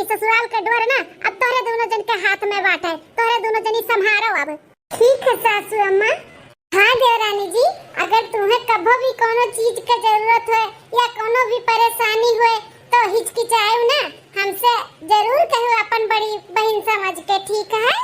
ससुराल के डोर ना अब तोरे दोनों जन के हाथ में बाटे, तोरे दोनों जनी संभारो अब। ठीक है सासू अम्मा। हाँ देवरानी जी, अगर तुम्हें कभी भी कोनो चीज के जरूरत है या कोनो भी परेशानी हुए तो हिचकिचाओ ना, हमसे जरूर कहो अपन बड़ी बहन समझ के, ठीक है?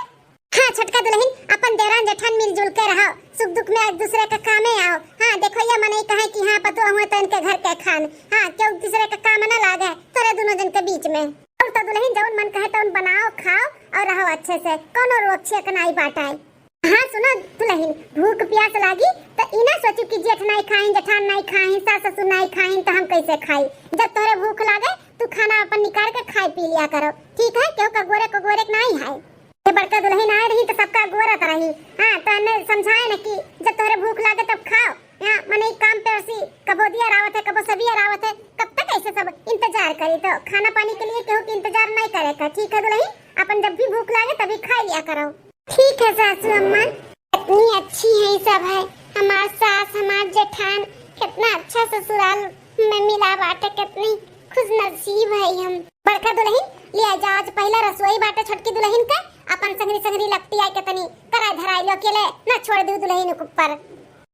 हाँ छोटका दुल्हन, अपन देवरान जेठान मिलजुल के रहो, सुख दुख में एक दूसरे के काम में आओ। हाँ देखो ये मने कहे कि हाँ पतो हुए तो इनके घर के खान, हाँ क्यों दूसरे का काम न लागे तोरे दोनों जन के बीच में। और तो दुल्हन जौन मन कहे तो बनाओ खाओ और रहो अच्छे से, कोनो रोग छेक नहीं बाटाए। हाँ सुनो दुल्हन, भूख प्यास लागी तो इना सोचू कि जेठ नहीं खाइन, जेठान नहीं खाइन, सास ससुर नहीं खाइन तो हम कैसे खाई। जब तोरे भूख लागे तू खाना अपन निकाल के खाई पी लिया करो, ठीक है? क्यों का गोरे नहीं है। ये बड़का दुल्हन आए रही तो सबका गोरत रही। हाँ तो ने समझाए ना कि जब तोरे भूख लागे तब खाओ। यहाँ मने काम पे ऐसी कबो दिया रावत है कबो सभी रावत है, कब तक ऐसे सब इंतजार करी? तो खाना पानी के लिए केहू की इंतजार नहीं करेगा, ठीक है दुल्हन? अपन जब भी भूख लागे तभी खा लिया करो। ठीक है सासू अम्मा। कितनी अच्छी है सब है हमार सास हमार जेठान, कितना अच्छा ससुराल में मिला बाटे, कितनी खुशनसीब है हम। बड़का दुल्हन लिया जाओ, आज पहला रसोई बाटे छोटकी दुल्हन का, अपन संगरी संगरी लगती आई के तनी कराई धराई लो के ले ना छोड़ दू दुल्हन के ऊपर।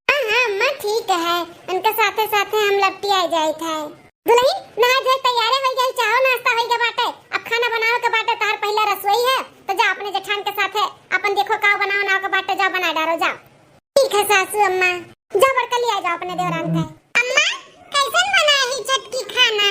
हां अम्मा ठीक है, उनके साथे साथे हम लपटी आई जाई थे। दुल्हन नहा धोई तैयार हो गई, चाहो नाश्ता हो गया बाटे, अब खाना बनाओ के बाटे, तार पहला रसोई है तो जा अपने जेठान के साथे अपन देखो का बनाओ ना के बाटे, जा बना डालो जाओ। ठीक है सासू अम्मा, जा बड़का लिया जाओ अपने देवरान के। अम्मा कैसन बनाई है चटकी खाना?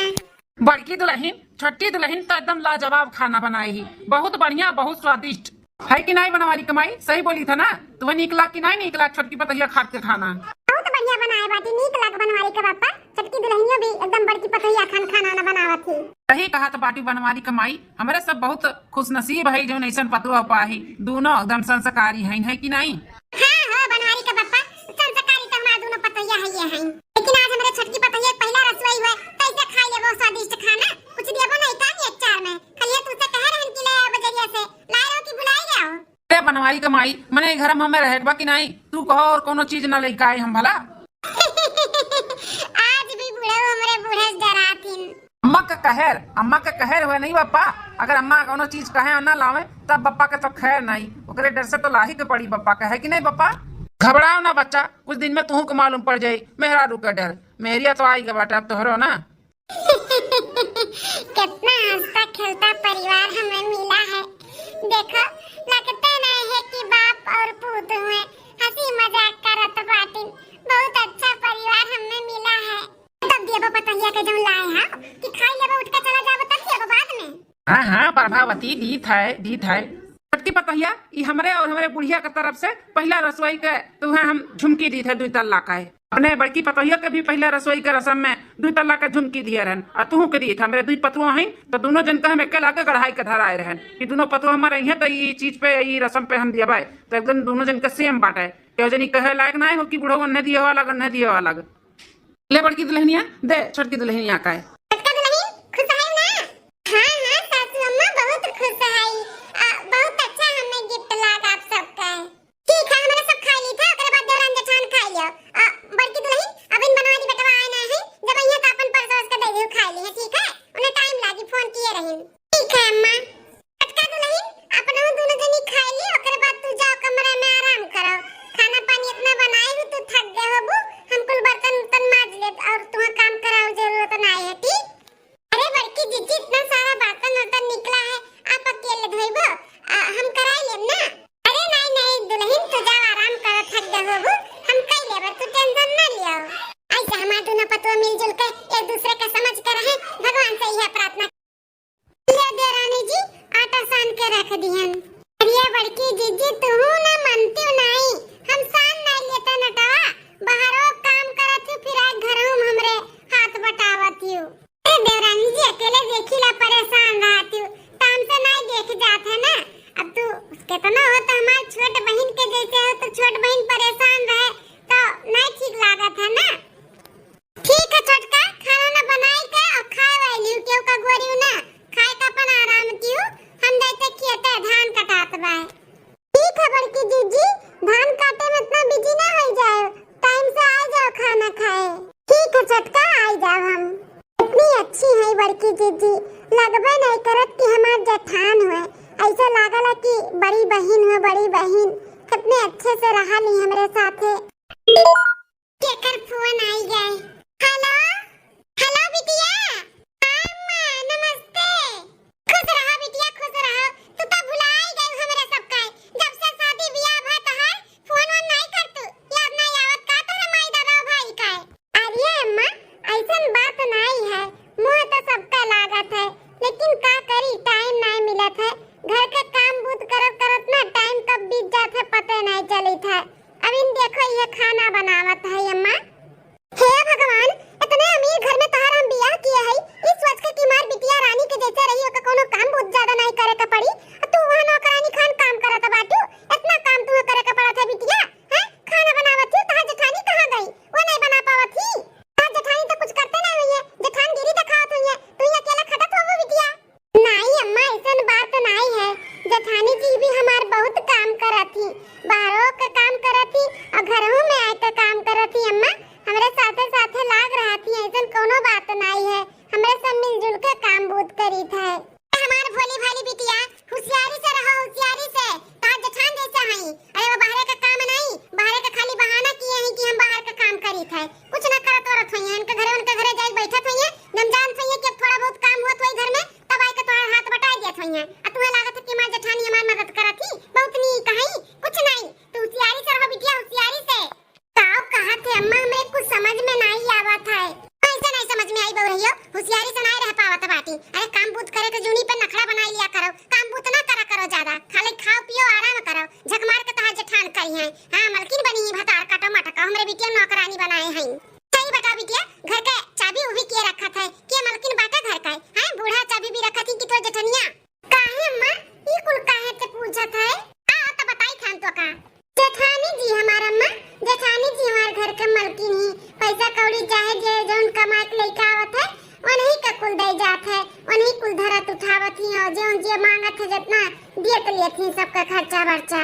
बड़की दुल्हन छोटी दुल्हन तो एकदम लाजवाब खाना बनाई ही, बहुत बढ़िया बहुत स्वादिष्ट है कि नहीं? बनवारी कमाई सही बोली था ना, तुम्हें निकला कि नहीं निकला छोटकी पतैया खा के खाना? बहुत बढ़िया बनाए बाटी, नीक लग बनवारी का पापा, छोटकी दुल्हनिया भी एकदम बड़की पतैया खाना ना बनावत थी। सही कहा तो बाटी बनवारी कमाई, हमारे सब बहुत खुशनसीब है जो नैसन पतुआ पाही, दोनों एकदम संस्कारी है कि नहीं? हाँ हाँ बनवारी का पापा संस्कारी तो हमारा दोनों पतैया है ये हैं, लेकिन आज हमारे छोटकी पतैया पहला रसोई हुआ कैसे खाई ले वो स्वादिष्ट खाना, कुछ देबो नहीं का एक चार में खाली तुझसे कह रहन कि ले आओ बजरिया से लाई रहो कि बुलाई ले आओ। अरे बनवारी कमाई मने घर में हमें रहबा कि नहीं, तू कहो और कोनो चीज न लेके आए हम भला। आज भी बूढ़े हमारे बूढ़े डरातीन। अम्मा का कहर हुए नहीं पापा, अगर अम्मा कोनो चीज कहे ना लावे तब पापा के तो खैर नहीं, ओकरे डर से तो लाही के पड़ी पापा का, है कि नहीं पापा? घबराओ ना बच्चा, कुछ दिन में तू को मालूम पड़ जाये मेहरा रू का डर, मेहरिया तो आई बेटा अब तोहरो ना। कितना हंसता खेलता परिवार हमें मिला है, देखो लगता नहीं है कि बाप और पूत हुए, हंसी मजाक करत बाटी, बहुत अच्छा परिवार हमें मिला है। तब देबो पतैया के जो लाए हैं कि खाई लेबो उठ के चला जाबो तब देबो बाद में। हाँ प्रभावती दी था छोटकी पतैया ये हमरे और हमारे बुढ़िया के तरफ से पहला रसोई के तुम्हें हम झुमकी दी थे 2 तल्ला का है, अपने बड़की पतैया के भी पहला रसोई के रसम में 2 तल्ला का झुमकी दिए रहन, और तू के दिए था मेरे 2 पतुआ हैं तो दोनों जन का हम अकेला के गढ़ाई के धराए रहन कि दोनों पतुआ हमारे यहाँ तो ये चीज पे ये रसम पे हम दिया तो एकदम दोनों जन का सेम बाटे, क्यों जनी कहे लायक ना हो कि बुढ़ो न दिए अलग न दिए अलग। ले बड़की दुल्हनिया दे छोटकी दुल्हनिया का है। मिलजुल के एक दूसरे का समझ कर रहे, भगवान से यह प्रार्थना। ले देरानी जी आटा सान के रख दिहन। अरे बड़की जीजी तू ना मनती नहीं, हम सान नहीं लेता नटवा, बाहरों काम करत हूं फिर आज घरों हमरे हाथ बटावत हूं। अरे देरानी जी अकेले देखिला परेशान रहती हूं, काम से नहीं देख जात है ना, अब तू कितना हो तो हमार छोट बहन के जैसे हो, तो छोट बहन परेशान रहे तो नहीं ठीक लागत है ना। ठीक है छोटका खाना ना बनाई के और खाए वाली क्यों का गोरियो ना खाए का अपन आराम कियो, हम देते खेते धान कटात बा। ठीक है जेठानी जी भी हमार बहुत काम करती, बाहरों का काम करती और घरों में आके काम करती। अम्मा हमरे साथे साथे लाग रहती है, ऐसा कोनो बात नहीं है, हमरे सब मिलजुल के काम बूत करी था। हमार भोली भाली बिटिया होशियारी से रहो, होशियारी से ता जेठान जैसा हई। अरे वो बाहर का काम नहीं, बाहर का खाली बहाना किए हैं कि हम बाहर का काम करी थे, कुछ ना करत औरत होई है। उनके घरे जाके बैठत होई है, जब जान होई है कि थोड़ा बहुत काम हुआ तो घर में तब आई के तोहर हाथ बटा दियत होई है। आ तुम्हें लागत है कि हमार जेठानी हमार मदद करत ही, बहुत नी कहीं कुछ नहीं। तू होशियारी से रहो बिटिया, होशियारी से। काव कहा थे अम्मा, मेरे कुछ समझ में नहीं आवत है। ऐसा नहीं समझ में आई बहु रहियो, होशियारी से नहीं रह पावत बाटी। अरे काम बूत करे के जूनी पे नखरा बनाई लिया करो, काम बूत ना करा करो ज्यादा, खाली खाओ पियो आराम करो। झक मार के तहार जेठान करी है, हां मलकिन बनी ही भतार काटो मटका, हमरे बिटिया नौकरानी बनाए हैं। सही बता बिटिया, घर का चाबी उही किए रखा था कि मलकिन बाटा घर का है, बूढ़ा चाबी भी रखा थी कि तो जेठनिया काहे अम्मा ई कुल काहे ते पूछत है? आ तो बताई खान तो का जेठानी जी हमार अम्मा, जेठानी जी हमार घर के मलकिन ही, पैसा कौड़ी चाहे जे जौन कमा के लेके आवत है उन्हीं का कुल दे जात है, उन्हीं कुल धरत उठावत ही और जौन जे मांगत है जितना दियत लेत ही सबका खर्चा बर्चा।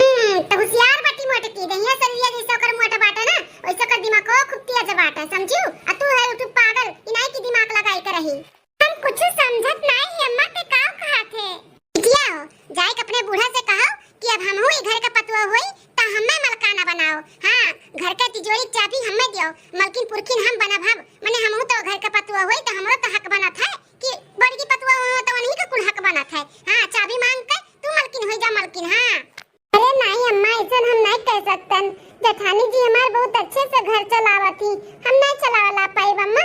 तो होशियार बाटी मोट की दहिया सरिया जैसा कर मोटा बाटा ना, वैसा कर दिमाग को खूब तेज बाटा, समझू? आ तू है उठ पागल, इनाई की दिमाग लगाई कर रही। हम कुछ समझत नहीं है अम्मा के का कहा थे। बिटिया हो जाए अपने बूढ़ा से कहो कि अब हम हुई घर का पतवा होई ता हमें मलकाना बनाओ। हां घर का तिजोरी चाबी हमें दियो, मलकिन पुरखिन हम बना भाव, माने हमहु तो घर का पतवा होई तो हमरो तो हक बनत है कि बड़की पतवा हो तो उन्हीं का कुल हक बनत है। हां चाबी मांग के तू मलकिन होई जा मलकिन। हां अरे नहीं अम्मा ऐसा हम नहीं कह सकतन, जेठानी जी हमार बहुत अच्छे से घर चलावती, हम नहीं चलावला पाई अम्मा,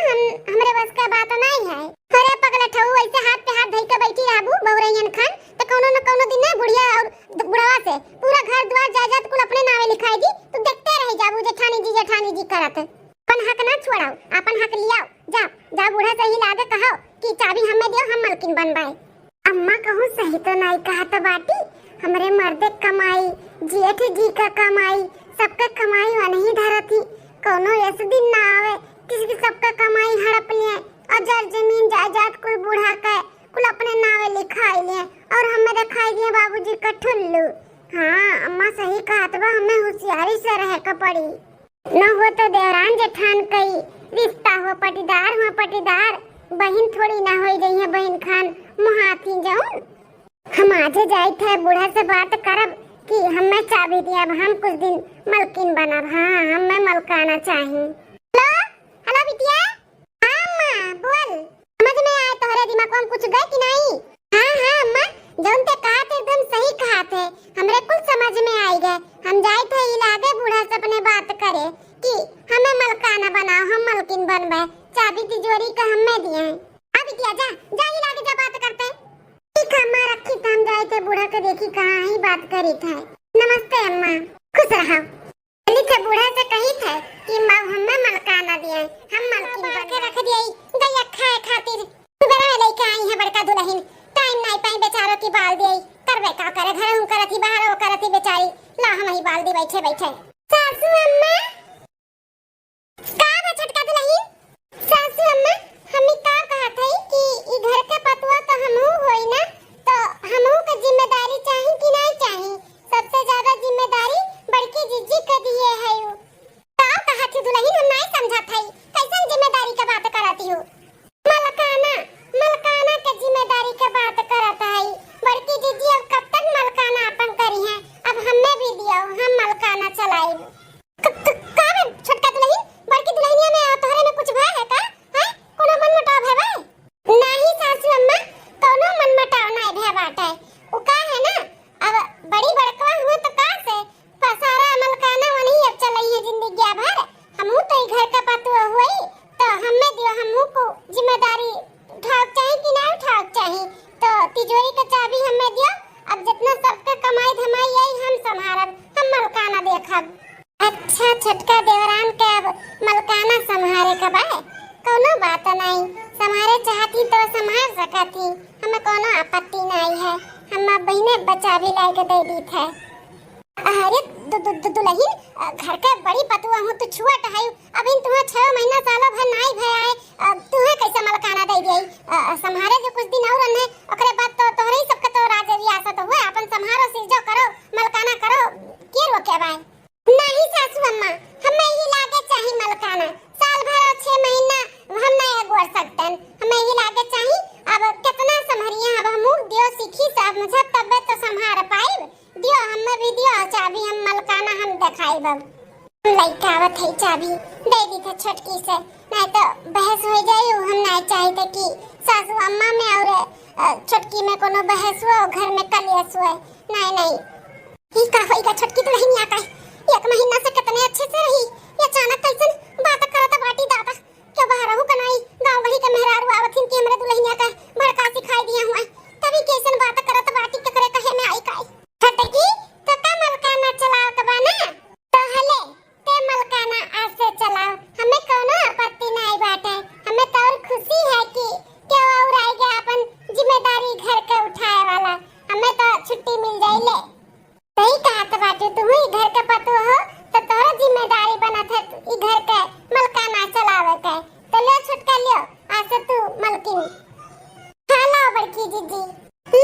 हमरे बस का बात नहीं है। अरे पगला ठऊ ऐसे हाथ पे हाथ धइ के बैठी रहबू बहुरैयन खान त कोनो न कोनो दिन ना बुढ़िया और बुढ़वा से पूरा घर द्वार जायदाद कुल अपने नावे लिखाई दी, तू देखते रह जाबू जेठानी जी करत। अपन हक ना छोड़ाओ, अपन हक लियाओ, जा बूढ़ा से ही लागे कहो कि चाबी हमें दियो, हम मलकिन बनबाए। अम्मा कहूं सही तो नहीं कहा तो बाटी, हमरे मर्दे कमाई, जेठ जी का कमाई, सबका कमाई वही धरती, कोनो ऐसे दिन ना आवे किसी सबका कमाई हड़प लिए और जर जमीन जायदाद कुल बूढ़ा के कुल अपने नावे लिखाई लिए और हमें रखाई दिए बाबूजी का ठुल्लू। हाँ अम्मा सही कहा तो हमें होशियारी से रह के पड़ी, न हो तो देवरान जेठान कई रिश्ता हो पटीदार, बहन थोड़ी ना हो गई है बहन खान मुहाती जाऊं। हम आज जाए थे बूढ़ा से बात करब कि हमें चाबी दिया, हम कुछ दिन मलकिन बनब। हाँ हमें मलकाना चाहिए। हेलो बिटिया। हाँ अम्मा बोल, समझ में आए तोहरे दिमाग में कुछ गए कि नहीं? हाँ अम्मा जौन ते कहा थे एकदम सही कहा थे, हमरे कुल समझ में आई गए। हम जाए थे इलाके बूढ़ा से अपने बात करे कि हमें मलकाना बनाओ, हम मलकिन बनबे, चाबी तिजोरी का हमें दिए हैं। आ बिटिया जा इलाके जा बात करते हैं। ठीक है अम्मा रखी, तो हम जाए थे बूढ़ा के देखी कहाँ ही बात करी थे। नमस्ते अम्मा, खुश रहो। लिखे बूढ़ा से कही थे कि हमें मलकाना दिए, हम मलकिन बन के रख दिए गैया खाए खातिर। सुबह लेके आई है बड़का दुल्हन, टाइम नहीं पाई बेचारों की बाल दिए, करबे का करे घर हूं करती बाहर हो करती बेचारी, ला हम ही बाल दी बैठे। सासू अम्मा का छटका दुल्हन, सासू अम्मा हमें का कहा थे कि ई घर के पतवा तो हमहू होई ना, तो हमहू के जिम्मेदारी चाहिए कि नहीं चाहिए? सबसे ज्यादा जिम्मेदारी बड़की जीजी के दिए है। का कहा थी दुल्हन, हम नहीं समझा थई, कैसन जिम्मेदारी के बात करती हो? मलकाना के जिम्मेदारी के बात करत है। बड़की जीजी अब कब तक मलकाना अपन करी है, अब हमें भी दियो, हम मलकाना चलाई। का छोटका दुल्हन, बड़की दुल्हनिया में तोहरे में कुछ भय है का? है कोनो मनमुटाव है भाई? नहीं सासू अम्मा कोनो मनमुटाव नहीं भय बाटे, उ का है ना अब बड़ी बड़कवा हुए तो का से सारा मलकाना वही अब चलाई है जिंदगी भर। हमहू तो घर का पतवा हुई तो हमें दियो, हमहू को जिम्मेदारी उठाव चाहिए कि ना उठाव चाहिए, तो तिजोरी का चाबी हमें दियो, अब जितना सबका कमाई धमाई यही हम संभारब, हम मलकाना देखब। अच्छा छोटका देवरान के अब मलकाना संभारे का बा, कोनो बात नहीं, संभारे चाहती तो संभाल सकती, हमें कोनो आपत्ति नहीं है, हम बहने बचा भी लाके दे दी थे। अरे दुल्हन घर के बड़ी पतुआ हूँ तो छुआ है, अभी तुम्हें 6 महीना सालों भर नहीं भय आए, तुम्हें कैसे मलकाना दे दिए? संभारे जो कुछ दिन और रहे ओकरे बाद तो तोहरे ही सबका तो राज रियासत हुआ। मुझे तबे तो संभार पाई दियो हमें भी दियो चाबी हम मलकाना हम दिखाई बब लइका आवत है चाबी दे दी थे छोटकी से नहीं तो बहस हो जाई हम नहीं चाहते कि सासू अम्मा में और छोटकी में कोनो बहस हो घर में कलेश हो नहीं ही का होइगा छोटकी तो नहीं आता एक महीना से कितने अच्छे से रही ये अचानक कैसे बात करत बाटी दादा क्यों बाहर रहू कनाई गांव गही के मेहरारू आवथिन कि हमरे दुल्हनिया का बड़का सिखाई दिया हुआ तभी कैसन बात करत बाटी के करे कहे में आई काई छोटकी तो का मलकाना चलाओ के बाना तो हले ते मलकाना आज से चलाओ हमें कोनो आपत्ति नहीं बाटे हमें तो और खुशी है कि क्यों और आई गया अपन जिम्मेदारी घर के उठाए वाला हमें तो छुट्टी मिल जाई ले सही कहा तो बाटे तुम ही घर के पतो हो तो तोरा जिम्मेदारी बनत है ई घर के मलकाना चलावे के तो ले छुटका लियो आज से तू मलकिन हेलो बड़की जीजी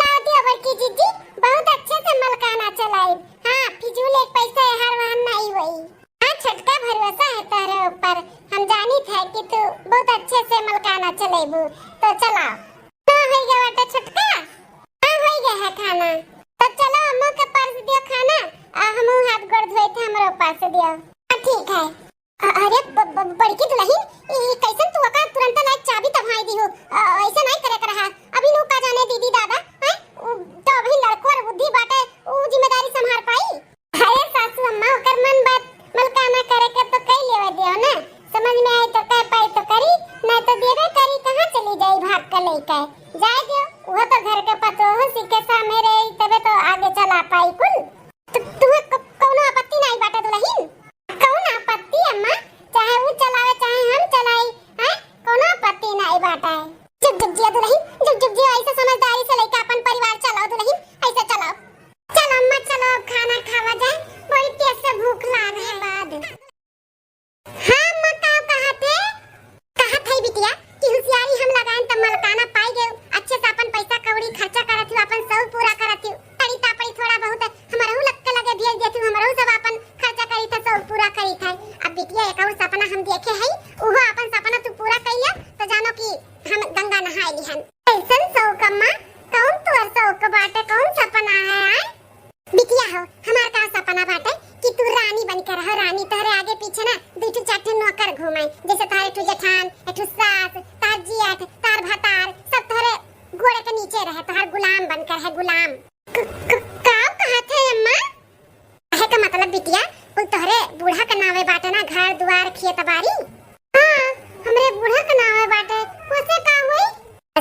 ला दियो बड़की जीजी बहुत अच्छे से मलकाना चलाई हां फिजूल एक पैसा हर वहां नहीं हुई हां छटका भरोसा है तेरे ऊपर हम जानी थे कि तू बहुत अच्छे से मलकाना चलेबू तो चलाओ तो हो गया बेटा छटका हां हो गया है खाना तो चलो अम्मा के पास दियो खाना हम हाथ गोड़ धोए थे हमरे पास दियो ठीक है अरे बड़की दुल्हन ई कैसन तू का तुरंत लाइक चाबी तभाई दी हो ऐसा नहीं करे रहा अभी नु का जाने दीदी दादा हैं तो अभी लड़को और बुद्धि बाटे उ जिम्मेदारी संभाल पाई अरे सासू अम्मा ओकर मन बात मलकाना करे के तो कई लेवे दियो ना समझ में आई तो कह पाई तो करी नहीं तो देवे करी कहां चली जाई भाग के लेके जाए दियो वो तो घर के पतो हो सिके सामने रही तबे तो आगे चला पाई कुल तुम्हें कोनो आपत्ति नहीं बाटे दुल्हन कौन आपत्ति अम्मा चाहे वो चलावे चाहे हम चलाई हैं कोनो आपत्ति नहीं बाटे जब जिया दुल्हन जब जिया ऐसे समझदारी से लेके अपन परिवार चलाओ दुल्हन ऐसे चलाओ चलो अम्मा चलो खाना खावा जाए बड़ी तेज से भूख लाग है बाद हां अम्मा कहाँ थे बिटिया कि होशियारी हम लगाएं त मलकाना पाई गए अच्छे से अपन पैसा कौड़ी खर्चा करत हो अपन सब पूरा करत हो तड़ी तापड़ी थोड़ा बहुत हमरहु लग लगे भेज देती हमरहु सब अपन खर्चा करी था सब पूरा करी था अब बिटिया एक और सपना हम देखे है ओहो अपन सपना तू पूरा कइया तो जानो कि हम गंगा नहाई हन ऐसन शौक अम्मा कौन तोर शौक बाटे कौन सपना है बिटिया हो हमार का सपना बाटे कि तू रानी बनकर रहो रानी तोहरे आगे पीछे ना दूठू चाठू नौकर घुमाए जैसे तारे ठू जेठान एठू सास तार जियाट तार भतार सब तोहरे घोड़े के नीचे रहे तोहर गुलाम बनकर है गुलाम का कहत है अम्मा है का मतलब बिटिया कोई तोहरे बूढ़ा के नावे बाटे ना घर द्वार खेत बाड़ी हां हमरे बूढ़ा के नावे बाटे ओसे का होई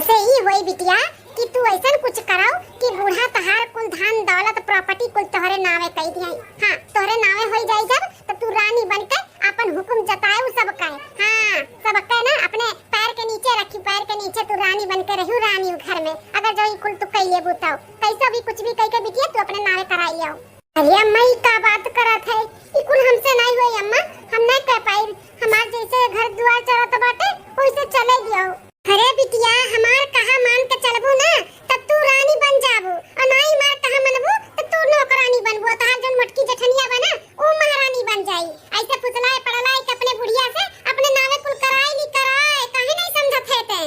ऐसे ही होई बिटिया कि तू ऐसा कुछ कराओ कि बूढ़ा तहार कुल धन दौलत प्रॉपर्टी कुल तोहरे नावे कई दिया हां तोहरे नावे होई जाई जब तो तू रानी बनकर अपन हुक्म जताए सब कहे हां सब कहे ना अपने पैर के नीचे रखी पैर के नीचे तू रानी बनकर रहू रानी घर में अगर जो कुल तू कइले बुताओ कैसा भी कुछ भी कह के बिटिया तू अपने नावे कराई आओ अरे अम्मा ई का बात करत है ई कुल हमसे नहीं होई अम्मा हम नहीं कह पाई हमार जैसे घर दुआर चलत बाटे वैसे चले गियो अरे बिटिया हमार कहा मान के चलबू ना तब तू रानी बन जाबू और नहीं मार कहा मनबू तो तू नौकरानी बनबू तहार जोन मटकी जठनिया बना ओ महारानी बन जाई ऐसे फुसलाए पड़लाए के अपने बुढ़िया से अपने नावे कुल कराई ली कराए काहे नहीं समझत है ते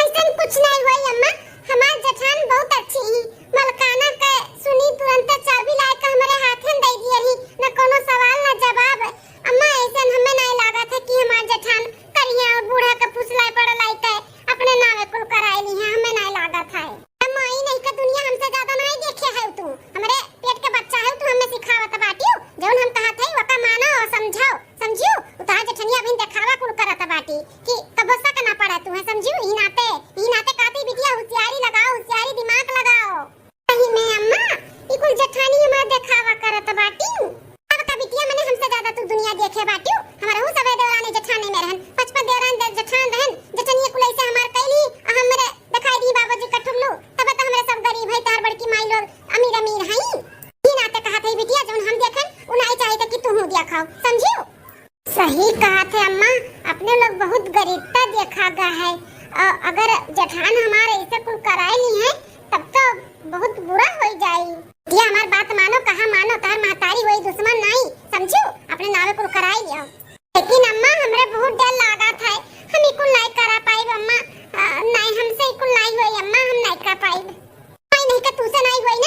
ऐसन कुछ नहीं होई अम्मा हमार जठान बहुत अच्छी ही मलकाना के सुनी तुरंत चाबी लाए के हमरे हाथ में दे दियली न कोनो सवाल न जवाब अम्मा ऐसन हमें नहीं लागत है कि हमार जठान करिया और बूढ़ा के फुसलाए पड़लाए के अपने नावे कुल कराई ली है हमें नहीं लागत है अम्मा ई नहीं का दुनिया हमसे ज्यादा नहीं देखे है तू हमरे पेट के बच्चा है तू हमें सिखावत बाटी जौन हम कहत है वका मानो और समझाओ समझियो उतार जठनिया बिन देखावा कुल करत बाटी कि कबो सक ना पड़े तू है समझियो ई नाते काती बिटिया होशियारी लगाओ होशियारी दिमाग लगाओ सही में अम्मा ई कुल जठानी हमार देखावा करत बाटी अब का बिटिया मैंने हमसे ज्यादा तू दुनिया देखे बाटी हमारा हु सबे देवरानी जठानी में रहन 55 देवरान जठान रहन जठनिया कुल ऐसे हमार कैली हमरे दिखाई दी बाबूजी का ठुल्लू तब तो हमरे सब गरीब है तार बड़की माई लोग अमीर हई ई नाते कहत है बिटिया जौन हम देखन उनाई चाहिए कि तू देखाओ समझियो सही कहा थे अम्मा अपने लोग बहुत गरीबता देखा गया है अगर जठान हमारे ऐसे कुल कराए नहीं है तब तो बहुत बुरा हो जाए ये हमार बात मानो कहा मानो तार महतारी वही दुश्मन नहीं समझो अपने नावे कुल कराई लियो लेकिन अम्मा हमरे बहुत डर लागा था हम इकुल नहीं करा पाई अम्मा नहीं हमसे इकुल नहीं होई अम्मा हम नहीं कर पाई नहीं नहीं का तुसे नहीं होई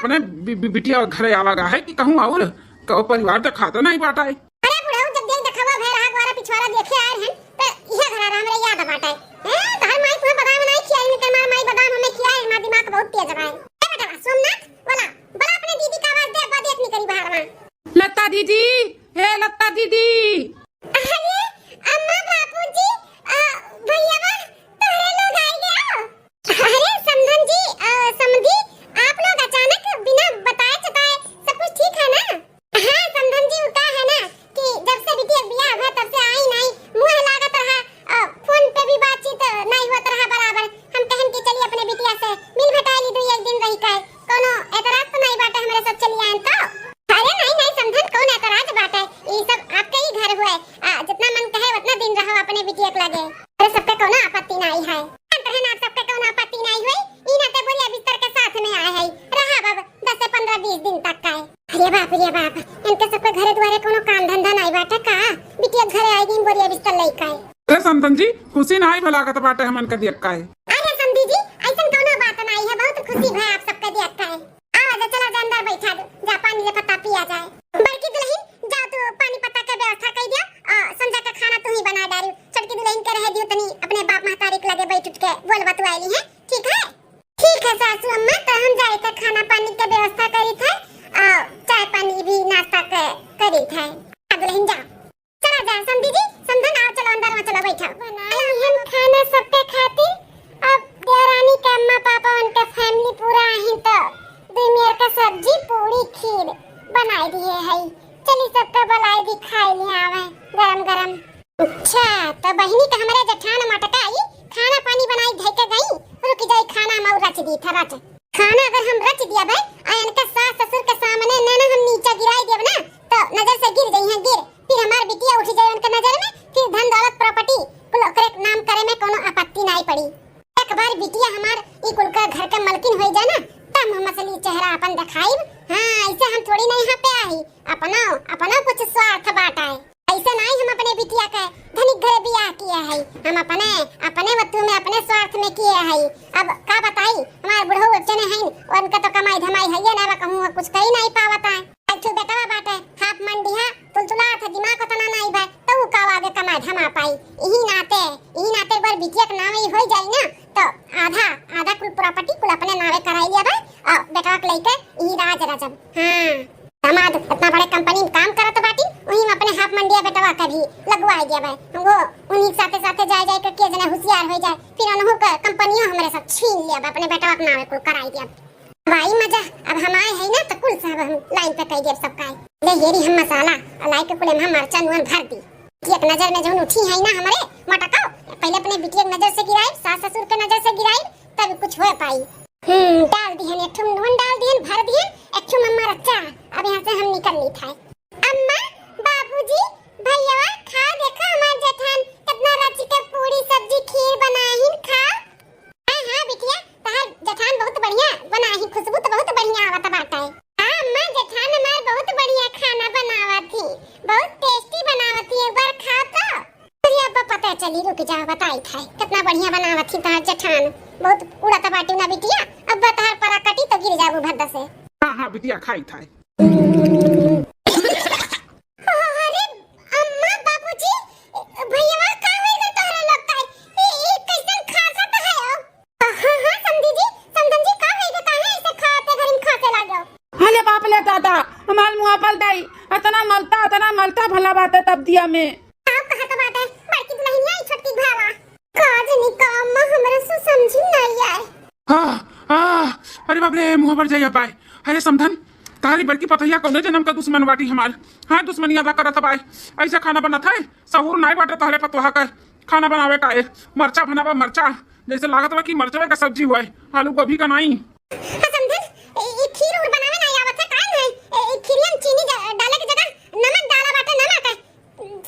अपने बिटिया घरे आवागा है कि कहूँ और कहो परिवार तो खाता नहीं बाटा है। अरे बुढ़ऊ जब देख देखवा भे रहा गोरा पिछवाड़ा देखे आए हैं तो यह घर आ हमरा याद बाटा है तो हर माई तुम्हें बादाम नहीं खियाई नहीं तुम्हार माई बादाम हमें खियाई हमारा दिमाग बहुत तेज है। बेटा सोमनाथ बोला बोला अपने दीदी का आवाज दे बात नहीं करी बाहर में। लता दीदी, हे लता दीदी। अरे अम्मा बापूजी भैया तोरे लोग आ गए। अरे समधन जी समधी आप लोग अचानक बिना बताए चताए सब कुछ ठीक है ना? हाँ समधन जी उनका है ना कि जब से बिटिया बियाह हुआ तब से आई नहीं मुंह लागत रहा फोन पे भी बातचीत नहीं होत रहा बराबर। हम कहन के चलिए अपने बिटिया से मिल भटाई ली दो एक दिन रही का कोनो एतराज तो नहीं बाटे हमारे साथ चली आए तो। अरे नहीं समधन कौन एतराज बाटे ये सब आपके ही घर हुए जितना मन कहे उतना दिन रहो अपने बिटिया के लगे। अरे सबके कोनो आपत्ति नहीं है कहना सबके कोनो आपत्ति नहीं हुई ई नाते बोलिया बिस्तर के साथ में आए है रहा बाब 10 से 15 20 दिन तक का है। अरे बाप इनके सबके घरे द्वारे कोनो काम धंधा नहीं बाटे का बिटिया घरे आएगी बोलिया बिस्तर लई का है। अरे समधन जी खुशी नहीं भलागत बाटे हमन का देख का है। अरे समधी जी ऐसा कोनो बात नहीं है बहुत खुशी है आप सबका देख का है। आओ चला जा अंदर बैठा दो जा पानी ले पत्ता पिया जाए। बड़की दुल्हन जाओ तू पानी पत्ता के व्यवस्था कर दियो संजा का खाना तू ही बना डाली छोटकी दुल्हन के रह दियो तनी अपने बाप महतारी के लगे बैठ उठ के बोल बतवाईली है ठीक है? ठीक है सासू अम्मा तो हम जाए तो खाना पानी के व्यवस्था करी थे चाय पानी भी नाश्ता करी थे। दुल्हन जाओ चला जा समधी जी समधन आओ चलो अंदर में चलो बैठो बनाए हम खाना सबके खातिर। अब देवरानी के अम्मा पापा उनके फैमिली पूरा आई तो दुनिया का सब्जी पूरी खीर बनाई दिए है चली सबका बलाई भी खाई लिया आवे गरम गरम। अच्छा तो बहनी का हमारे जठान मटकाई खाना पानी बनाई धके गई रुक जाई खाना हम रच दी था रच खाना अगर हम रच दिया भाई आयन का सास ससुर के सामने ना हम नीचे गिराई देब ना तो नजर से गिर जाई है गिर फिर हमार बिटिया उठ जाए उनके नजर में फिर धन दौलत प्रॉपर्टी कुल ओकरे नाम करे में कोनो आपत्ति नहीं पड़ी। एक बार बिटिया हमार ई कुल का घर के मालकिन हो जाए ना तब हम असली चेहरा अपन दिखाई। हाँ ऐसे हम थोड़ी नहीं यहाँ पे आई अपना कुछ स्वार्थ बाटा है ऐसे नहीं हम अपने बिटिया के धनिक घरे बियाह किए है हम अपने वस्तु में अपने स्वार्थ में किए है। अब का बताई हमारे बुढ़ऊ बच्चे ने है उनका तो कमाई धमाई है ना कहूँ कुछ कही नहीं पावता है अच्छू बेटा बाटे हाफ मंडी है तुलतुला था दिमाग को तना नहीं भाई तो वो का आगे कमाई धमा पाई यही नाते एक बार बिटिया के नाम ही हो जाए ना तो आधा कुल प्रॉपर्टी कुल अपने नावे कराई लिया भाई बेटा के लेके यही राज रजब। हाँ दामाद इतना बड़े कंपनी में काम करत बाटी वही में अपने हाफ मंडिया बेटवा का भी लगवा दिया भाई वो उन्हीं साथे साथे जाए के जना होशियार हो जाए फिर उन्हों का कंपनियों हमारे साथ छीन लिया अपने बेटवा के नाम को कराई दिया भाई मजा। अब हम आए है ना तो कुल सब हम लाइन पे कह दिए सबका ले येरी हम मसाला लाई के कुल हम मरचा नुन भर दी एक नजर में जो उठी है ना हमारे मटकाओ पहले अपने बिटिया की नजर से गिराई सास ससुर के नजर से गिराई तब कुछ हो पाई। डाल दिहन एक ठुम नून डाल दिहन भर दिहन एक ठुम अम्मा रच्चा अब यहाँ से हम निकल ली था। अम्मा बाबूजी भैया खा देखा हमार जठान कितना रची के पूरी सब्जी खीर बनाई खा। हाँ बिटिया तहार जठान बहुत बढ़िया बनाई खुशबू तो बहुत बढ़िया आवत बाटा है। हाँ अम्मा जठान हमार बहुत बढ़िया खाना बनावत थी बहुत टेस्टी बनावत थी एक बार खा तो पता चली रुक जाओ बताई था कितना बढ़िया बनावत थी तहार जठान बहुत उड़ता बाटी ना बिटिया अब तहार परा कटी तो गिर जाबू भद्दा से। हाँ बिटिया खाई था। अरे अम्मा बाबूजी भैया का होई गए तोहरा लगता है ये कैसन खासा है हाँ समधी जी समधन जी का होई गए काहे ऐसे खाते घर में खाते लागो। हले बाप ले दादा हमार मुंह पल दाई इतना मलता भला बात है तब दिया में आप कहा तो बात है बड़की दुल्हन आई छोटकी भावा काज निकाम हमरा से समझी नहीं आए। अरे बाप रे मुंह पर जाइए पाए। अरे समधन तारी बड़की पतैया कौन जन्म का दुश्मन बाटी हमार। हाँ दुश्मनी अदा करत बाय ऐसा खाना बनत है सहूर नहीं बाटे तहरे पतोहा का खाना बनावे का मरचा बनावा मरचा जैसे लागत बा कि मरचवे का सब्जी हुआ आलू गोभी का नहीं। समधन ये खीर और बनावे नहीं आवत है काहे नहीं खीरियन चीनी डाले की जगह नमक डाला बाटे नमक है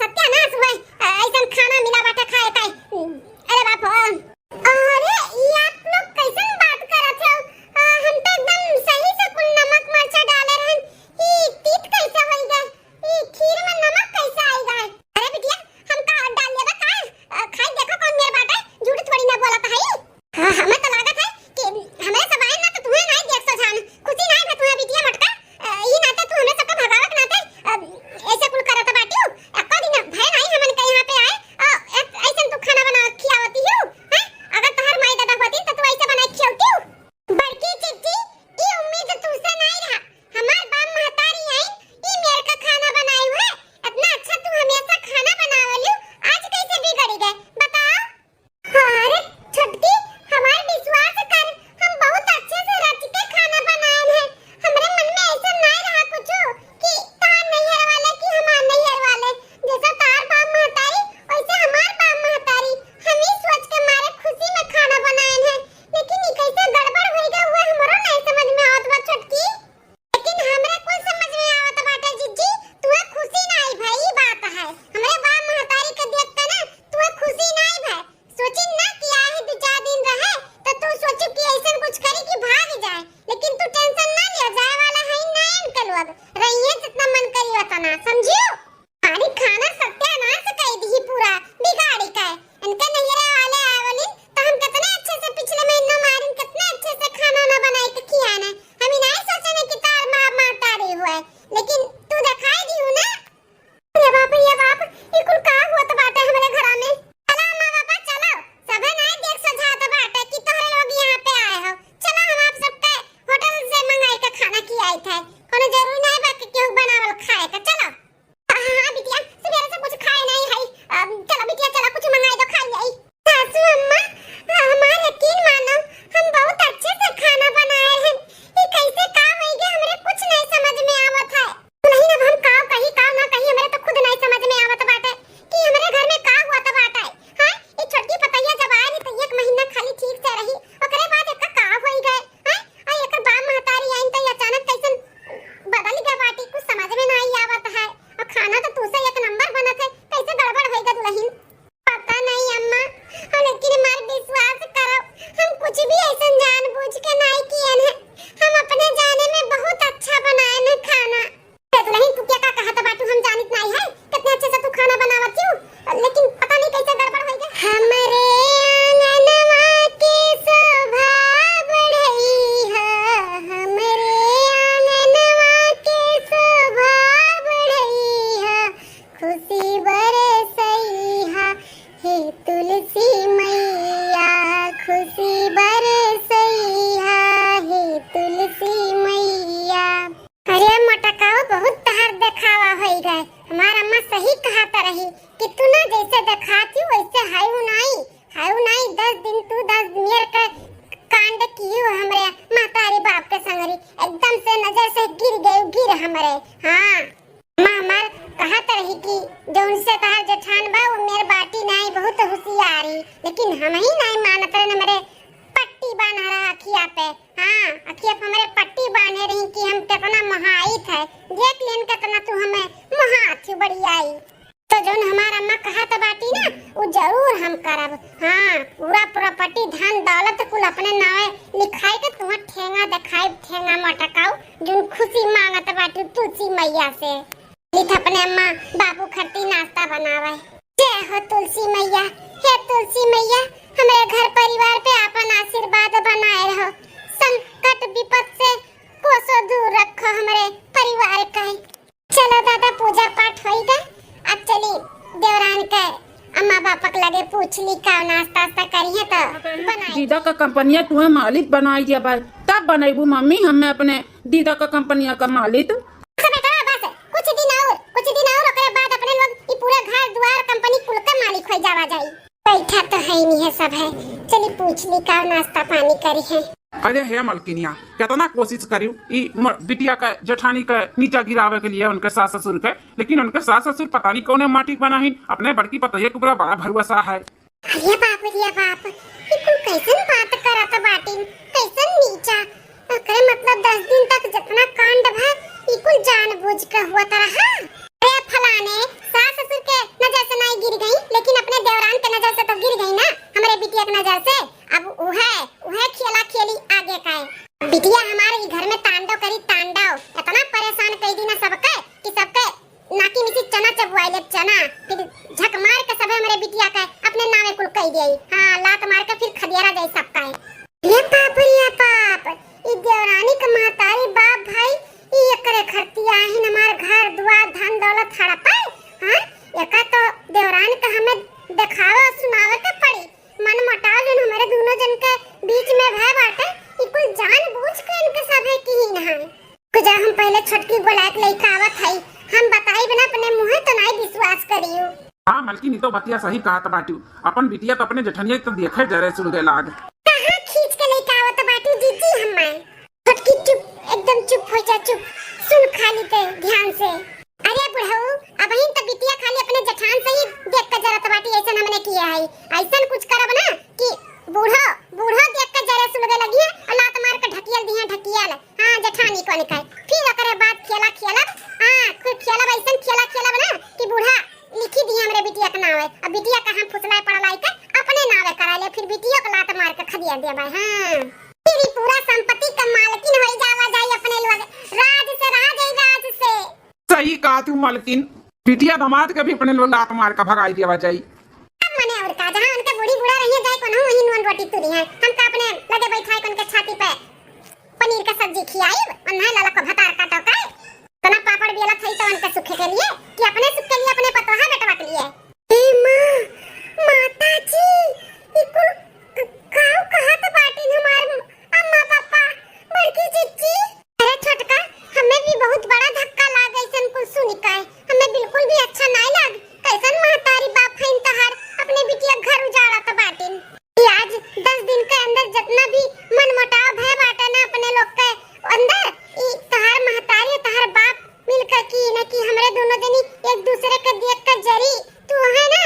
सत्यानाश हुआ ऐसा खाना मिला बाटे खाए काहे। अरे बाप अरे ये आप लोग कैसन बात करत हो हम तो एकदम सही से कुल नमक मरचा डाले रहन ई तीत कैसे होई गए ई खीर में नमक कैसे आई गए। अरे बिटिया हम का डाल लेबा का खाई देखो कौन मेरे बाटे झूठ थोड़ी ना बोलत है। हां हमें तो लागत है कि हमें सब आए ना तो तुम्हें नहीं देख सो जान खुशी नहीं है तुम्हें रही है जितना मन करी उतना, समझियो। खाली खाना सत्यानाश कर दी पूरा बिगाड़ी का। इनके नैहरे वाले आवली तो हम कितने अच्छे से पिछले महीने मारिन, कितने अच्छे से खाना ना बनाई के खिया ना। हम ही नहीं सोचने कि तार मार तारी हुआ है, लेकिन तू दिखाई दी हूं ना। ये बाप ये कुल का हुआ तो बाटे हमारे घर में। चलो अम्मा पापा चलो, सबे नहीं देख सजात बाटे कि तोरे लोग यहाँ पे आए हो। चलो हम आप सबके होटल से मंगाई के खाना खियाई थे, कोनो जरूरी नहीं बा कि केहू बनावल खाए के। चलो हां बिटिया, सवेरे से कुछ खाए नहीं है। चलो बिटिया चलो कुछ मंगाई दो, खा लिया। सासू अम्मा हमारा यकीन मानो, हम बहुत अच्छे से खाना बनाए हैं। ये कैसे का होई गया हमरे कुछ नहीं समझ में आवत है। नहीं अब हम काव कहीं काव ना कहीं हमरे तो खुद नहीं समझ में आवत बाटे कि हमरे घर में का हुआ तो बाटे। हां ये छोटी पतैया जब आई तो एक महीना खाली ठीक से रही, ओकरे बाद एक का होई गए। हां और एक बाप महतारी आई तो अचानक कैसन बदल गया बाटी, कुछ समझ में नहीं आवत है। और खाना तो तुसे एक नंबर बनत है, कैसे गड़बड़ होई गया दुल्हन पता नहीं अम्मा। लेकिन हमार विश्वास करो, हम कुछ भी ऐसा जानबूझ के नहीं किए हैं। हम अपने जाने में बहुत अच्छा बनाए हैं खाना। दुल्हन तू क्या कहा था बाटू, हम जानत नहीं है कितने अच्छे से तू खाना बनावत क्यों, लेकिन पता नहीं कैसे गड़बड़ हो गया। हमरे आंगनवा के शोभा बढ़ई है, हमरे आंगनवा के शोभा बढ़ई है, खुशी बरसई है हे तुलसी मैया, खुशी बरसई है हे तुलसी मैया। अरे मटकाओ बहुत तहार दिखावा होई गए। हमारा अम्मा सही कहता रही कि तू ना जैसे दिखाती वैसे हायू नहीं 10 दिन तू 10 मेर का कांड कियो हमरे मातारी बाप के संगरी, एकदम से नजर से गिर हमरे। हां मां हमार कहत रही कि जौन से तहार जेठान बा वो मेर बाटी नहीं बहुत होशियारी, लेकिन हम ही नहीं मानत रहे। हमरे पट्टी बांध रहा अखिया पे। हां अखिया पे हमरे पट्टी बांधे रही कि हम कितना महाईत है, देख लेन कितना तू हमें महाथी बड़ी आई। तो जौन हमार अम्मा कहत बाटी ना वो जरूर हम करब। हां पूरा प्रॉपर्टी धन दौलत कुल अपने नावे लिखाई के तुम्हें ठेंगा दिखाई, ठेंगा मटकाऊ जौन खुशी मांगत बाटी तुलसी मैया से। लिख अपने अम्मा बाबू खट्टी नाश्ता बनावे। जय हो तुलसी मैया, हे तुलसी मैया हमारे घर परिवार पे अपन आशीर्वाद बनाए रहो, संकट विपद से कोसों दूर रखो हमारे परिवार का। चलो दादा पूजा पाठ होई गए, अब चली देवरान के अम्मा बापक लगे पूछ ली का नाश्ता करिए तो बनाई। दीदा का कंपनिया तुम्हें मालिक बनाई दिया भाई, तब बनाईबू मम्मी हमें अपने दीदा का कंपनिया का मालिक। कुछ दिन और ओकरे बाद अपने लोग ई पूरा घर द्वार कंपनी कुल का मालिक हो जावा जाई। बैठा तो है नहीं है सब है, चली पूछ ली का नाश्ता पानी करी है। अरे हे मलकिनिया कितना कोशिश करी ई बिटिया का जेठानी का नीचा गिरावे के लिए उनके सास ससुर के, लेकिन उनके सास ससुर पता नहीं कौन माटी बनाही, अपने बड़की पतैया के बड़ा भरोसा है। अरे बाप ये कुल कैसन बात करत बाटी, कैसन नीचा। ओकरे मतलब 10 दिन तक जितना कांड भा ई कुल जानबूझ के हुआ रहा। अरे फलाने सास ससुर के नजर से नहीं गिर गई, लेकिन अपने देवरान के नजर से तो गिर गई ना हमारे बिटिया के नजर से। अब उहे खेला खेली आगे का है। बिटिया हमारे घर में तांडव करी, तांडव इतना परेशान कर दी ना सबके कि सबके नाकी मिसी चना चबुआई ले चना, फिर झक मार के सब हमारे बिटिया का अपने नामे कुल कह दिए। हां लात मार के फिर खदियारा जाई सकता है। ये पाप ई देवरानी का महतारी बाप भाई ई एकरे खरतिया है हमार घर द्वार धन दौलत हड़पाए। हां एका तो देवरान का हमें दिखावा सुनावे के पड़ी, मन मटाव जन हमारे दोनों जन के बीच में भय बाटे ई कुल जानबूझ के इनके सब है कि ही ना। कुछ हम पहले छटकी गोलाक लइका आवत है, हम बताई बिना अपने मुंह तो नहीं विश्वास करियो। हां मलकिनी तो बतिया सही कहा था बाटू, अपन बिटिया तो अपने जेठनिया तो देखे जरे सुन गए लाग। कहां खींच के लइका आवत बाटू जीजी हमें। छटकी चुप एकदम चुप हो जा, चुप सुन खाली ते ध्यान से। अरे बुढ़ऊ अब ही तो बिटिया खाली अपने जेठान से ही देख के जरत बाटी, ऐसा हमने किया है। ऐसा कुछ करब ना कि बूढ़ो देख के जरे सुलगे लगी है और लात मार के ढकियल। हां जेठानी को निकाल फिर ओकरे बाद खेला हां खूब खेलब, ऐसा खेला ना कि बूढ़ा लिखी दी हमरे बिटिया के नावे। अब बिटिया का हम फुसलाए पड़लाई के अपने नावे करा ले, फिर बिटिया को लात मार के खदिया दे भाई। हां तेरी पूरा संपत्ति का मालकिन हो जावा जाई अपने लोग, राज से। का तू मलकिन बिटिया दामाद के भी अपने लोग लात मार का भगाई दिया बचाई। अब मने और का जहां उनके बूढ़ी बूढ़ा रहिए जाए कोनो वही नून रोटी तुरी है हम का अपने लगे बैठाए कोन के छाती पे पनीर का सब्जी खियाई अन्ना लाला को भतार काटो का तना पापड़ बेला थई तो उनके सुखे के लिए कि अपने सुख के लिए अपने पतोहा बेटवा के लिए। ए मां माता जी इकुल काऊ कहत बाटी हमार अम्मा पापा बड़की चिच्ची। अरे छोटका हमें भी बहुत बड़ा धक्का लाग गइसन कुछ सुनी काए हमें बिल्कुल भी अच्छा नहीं लाग कैसन महतारी बाप है इंतहार अपने बिटिया घर उजाड़ा तो बाटिन। आज 10 दिन के अंदर जितना भी मनमुटाव भय बाटे ना अपने लोग के अंदर ई तहार महतारी तहार बाप मिलकर की न कि हमरे दोनों जनी एक दूसरे के देख कर जरी तू है ना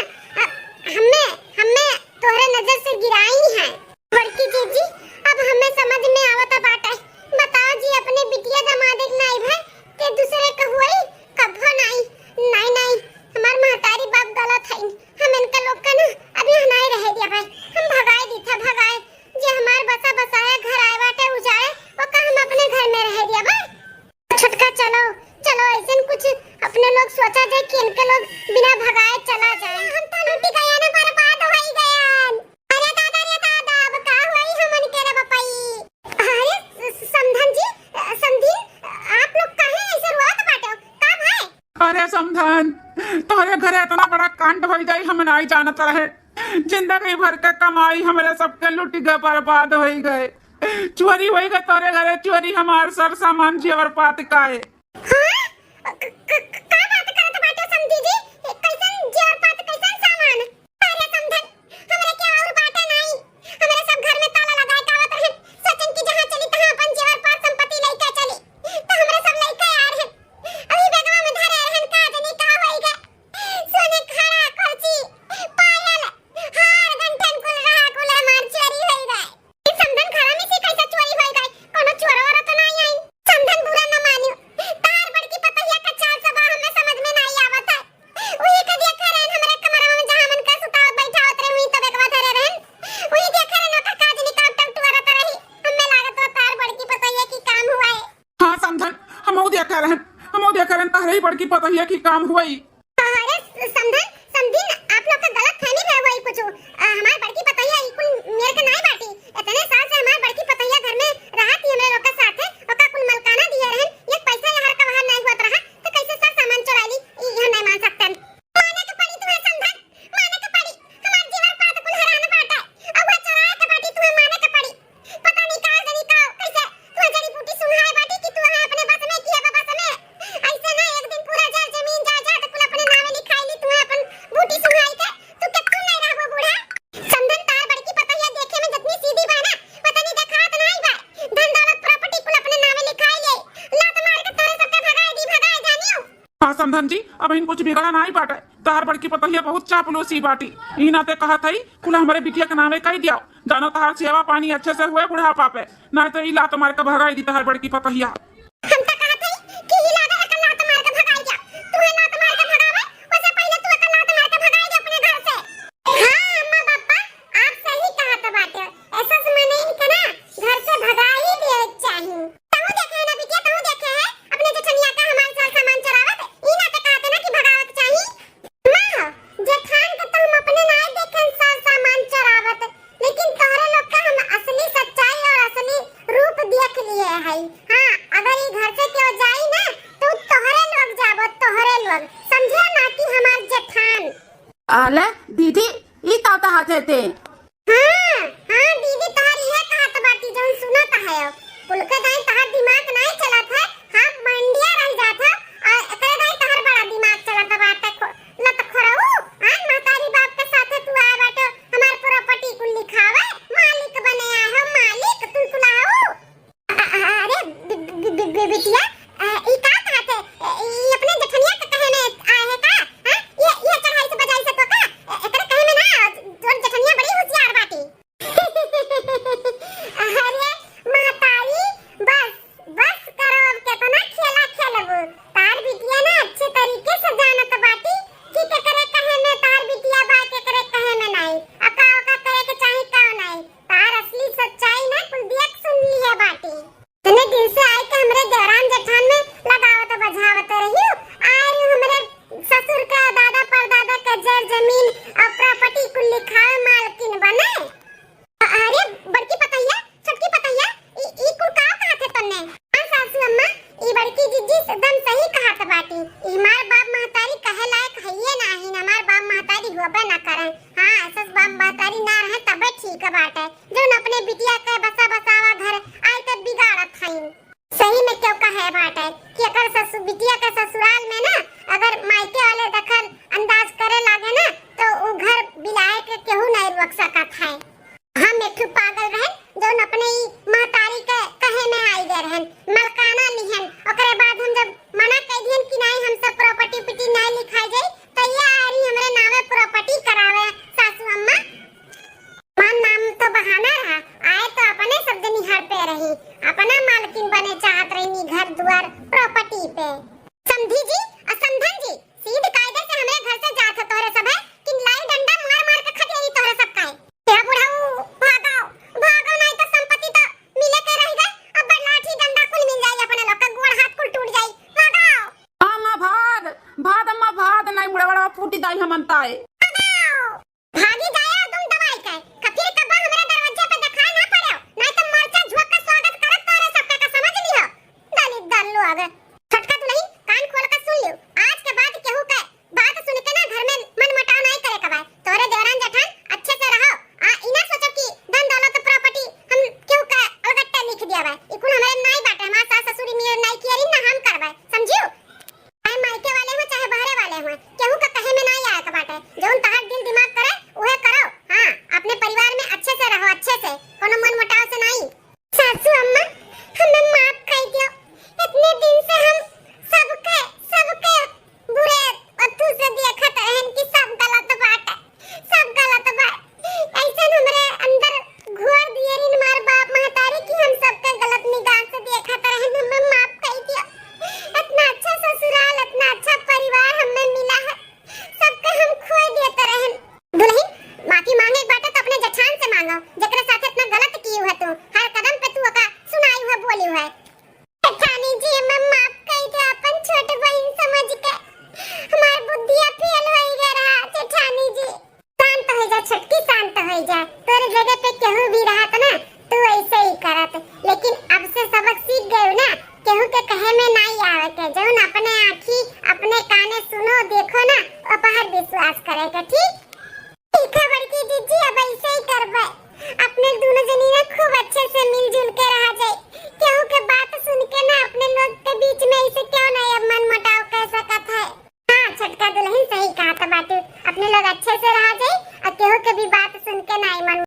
हमें तोहरे नजर से गिराई है बड़की जीजी। अब हमें समझ में आवता बाटे बताओ जी अपने बिटिया दामाद नहीं भाई के दूसरे के हुई कभो नहीं हमार महतारी बाप गलत है हम इनका लोग का ना अभी नहीं रह दिया भाई हम भगाए दी था भगाए जे हमार बसा बसाया घर आए बाटे उजाड़े वो का हम अपने घर में रह दिया भाई। छटका चलो ऐसे कुछ अपने लोग सोचा जाए कि इनके लोग बिना भगाए चला जाए हम तो लूटी गया ना बर्बाद हो ही गया। अरे दादा अब का हुई हमन के रे बपाई। अरे समधन जी समधीन आप लोग काहे ऐसे रोत बाटे का भाई। अरे समधन तोहरे घरे इतना बड़ा कांड हो जाई हम नहीं जानत रहे जिंदगी भर के कमाई हमारे सबके लुट गए बर्बाद हो गए चोरी हो गए तोरे घरे चोरी हमार सर सामान जेवर पात का है। का बात करत बाटे समधी जी कैसन जेवर पात कैसन सामान। अरे समधन हमरे के और बाटे नहीं हमरे सब घर में ताला लगाए कावत रहे सचिन की जहां चली तहां अपन जेवर पात संपत्ति लेके चली तो हमरे सब लेके आ रहे अभी बेगवा में धरे रहन का जनी का होई गए सोने खड़ा कुर्सी पायल हार गंठन कुल रहा कुल हमार चोरी होई गए। समधन खड़ा में से कैसे चोरी होई गए कोनो चोरवा तो नहीं आई। समधन बुरा न मानियो तार बड़की पतहिया का चाल सबा हमें समझ में नहीं आवत है वही के देख रहन हमरे कमरा में जहां मन का सुतावत बैठावत रहे वही तो बेगवा धरे रहन वही देख रहन ओका काज निकाल टकटुआरत रही हमें लागत हो तार बड़की पतहिया की काम हुआ है। हाँ समधन हम देख रहे तारे ही बड़की पतहिया की काम हुई। अरे समधन समधीन आप लोग का गलत फहमी है वही कुछ हमार बड़की पतहिया इकुल मेरे के नहीं बाटी इतने साल से हमार बड़की पतहिया घर में रहत ही हमरे लोग के साथ है ओका कुल मलकाना दिए रहन एक पैसा यहाँ का बाहर नहीं होत रहा तो कैसे सब सामान चुरा ली यह नहीं मान सकते माने के पड़ी तुम्हें समधन माने के पड़ी हमार जीवन पात कुल हराना बाटा अब वो चुराए के बाटी तुम्हें माने के पड़ी पता नहीं का जनी का कैसे तू जड़ी बूटी सुनाए बाटी कि तू है अपने बस में किया बस में ऐसे ना एक दिन पूरा जमीन जायदाद कुल अपने नामे लिखाई ली तुम्हें अपन बूटी सुनाई के तू के तुम नहीं रहबो बूढ़ा। समधन तार बड़की पतहिया देखे में जितनी सीधी बा ना पता नहीं देखात नहीं बा धन दौलत प्रॉपर्टी कुल अपने नामे लिखाई ले लात मार के तोरे सबके भगाए जानियो। हाँ समधन जी अब इन कुछ बिगड़ा नहीं बाटे तार बड़की पतहिया बहुत चापलूसी बाटी ई नाते कहा थई कुल हमारे बिटिया के नामे कह दिया जानो तार सेवा पानी अच्छे से हुए बुढ़ापा पे ना तो ई लात मार के भगाई दी तार बड़की पतहिया। हम तो कहत हई कि ही लागा एक लात मार के भगाई जा तू है लात मार के भगावे उससे पहले तू एक लात मार के भगाई दे अपने घर से। हां अम्मा पापा आप सही कहत बाटे ऐसा माने इनके ना घर से भगा ही दे चाहिए। तू देखे ना बिटिया तू देखे है अपने जेठनिया का हमार साल सामान चुरावत ई ना ते कहते ना कि भगावत चाहिए। मां जेठान के तो हम अपने ना देखे साल सामान चुरावत लेकिन तोहरे लोग का हम असली सच्चाई और असली रूप देख लिए है। हां अगर ये घर से क्यों जाई ना तो तोहरे लोग जाबो तोहरे लोग समझे ना कि हमार जेठान। आले दीदी ई ताता हाथे थे। हां दीदी तोहरी है कहत बाटी जौन सुनत है कुल के दाई तहार दिमाग नहीं चलत है हम मंडिया रह जात है और एकरे दाई तहार बड़ा दिमाग चलत बाटे लत खरऊ हां महतारी बाप के साथे तू आ बाटे हमार प्रॉपर्टी कुल लिखावे मालिक बने आ हम मालिक तू कुलाऊ। अरे बिटिया ई का कहत है ई अपने जेठनिया के कहे में आए है का हां ये चढ़ाई से बजाई से तो का एकरे कहे में ना जोन जेठनिया बड़ी बाप महतारी ना रहे तबे ठीक बाटे, जो अपने बिटिया के बसा बसावा घर आए तब बिगाड़त हई। सही में क्यों कहे बाटे कि अगर ससुर बिटिया के ससुराल में ना अगर मायके वाले दखल अंदाज करे लागे ना तो वो घर बिलाए के केहू नहीं रोक सकत है। हम एक पागल रहे जो अपने ही महतारी के कहे में आई गए रहन मलकाना लिहन, ओकरे बाद हम जब मना कह दियन कि नहीं हम सब प्रॉपर्टी पिटी नहीं लिखाई जाए तो ये आरी हमरे नामे प्रॉपर्टी करावे सासू अम्मा। मान नाम तो बहाना रहा, आए तो अपने सब जनी हर पे रही, अपना मालकिन बने चाहत रही घर द्वार प्रॉपर्टी पे। समझी जी असमझन जी, सीध कायदे से हमरे घर से जात तोरे सब है कि लाई डंडा मार मार के खदेरी तोरे सब का है। तेरा बुढ़ाऊ भागाओ भागाओ नहीं तो संपत्ति तो मिले के रह गए, अब लाठी डंडा कुल मिल जाई, अपने लोग का गोड़ हाथ कुल टूट जाई। भागाओ अम्मा भाद भाद अम्मा भाद नहीं मुड़ा बड़ा फूटी दाई हम अंताए।